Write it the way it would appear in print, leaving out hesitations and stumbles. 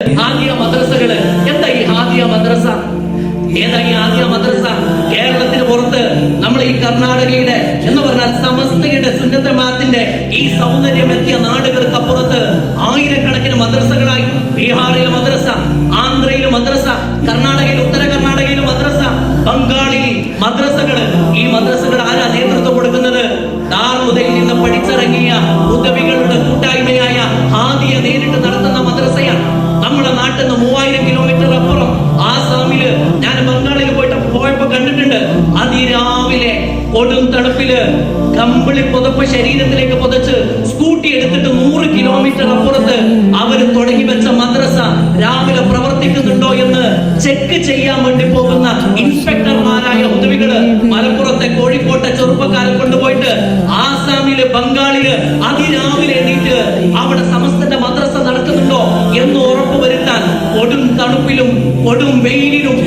ഹാദിയ മദ്രസകള്. എന്താ ഈ ഹാദിയ മദ്രസ? ഏതാ ഈ ഹാദിയ മദ്രസ? കേരളത്തിന് പുറത്ത് നമ്മൾ ഈ കർണാടകയുടെ എന്ന് പറഞ്ഞാൽ സമസ്തയുടെ സുന്നത്ത് ജമാഅത്തിന്റെ ഈ സൗന്ദര്യമെത്തിയ നാടുകൾക്കപ്പുറത്ത് ആയിരക്കണക്കിന് മദ്രസകളായി. ബീഹാറിലെ മദ്രസ, ആന്ധ്രയിലെ മദ്രസ, കർണാടകയിൽ ഉത്തര കർണാടകയിലെ മദ്രസ, ബംഗാളിൽ മദ്രസകള്. ഈ മദ്രസകൾ ആരാ നേതൃത്വം കൊടുക്കുന്നത്? ദാറുദയിൽ നിന്ന് പഠിച്ചിറങ്ങിയ ഉദവികളുടെ കൂട്ടായ്മയായ ഹാദിയ നേരിട്ട് നടത്തുന്ന മദ്രസയാണ്. നമ്മുടെ നാട്ടിൽ നിന്ന് 3000 കിലോമീറ്റർ അപ്പുറം ആസാമില് ഞാൻ ബംഗാളിൽ പോയപ്പോ കണ്ടിട്ടുണ്ട്. അതിരാവിലെ കൊടും തണുപ്പില് കമ്പിളി പുതപ്പ് ശരീരത്തിലേക്ക് പുതച്ച് സ്കൂട്ടി എടുത്തിട്ട് 100 കിലോമീറ്റർ അപ്പുറത്ത് അവര് തുടങ്ങി വെച്ച മദ്രസ രാവിലെ പ്രവർത്തിക്കുന്നുണ്ടോ എന്ന് ചെക്ക് ചെയ്യാൻ വേണ്ടി പോകുന്ന ഇൻസ്പെക്ടർമാരായ ഉദവികള് മലപ്പുറത്തെ കോഴിക്കോട്ടെ ചെറുപ്പക്കാരെ കൊണ്ടുപോയിട്ട് ആസാമില് ബംഗാളില് അതിരാവിലെ എണീറ്റ് അവിടെ സമസ്തന്റെ മദ്രസ നടക്കുന്നുണ്ടോ എന്ന് ഉറപ്പുവരുത്താൻ കൊടും തണുപ്പിലും കൊടും വെയിലിലും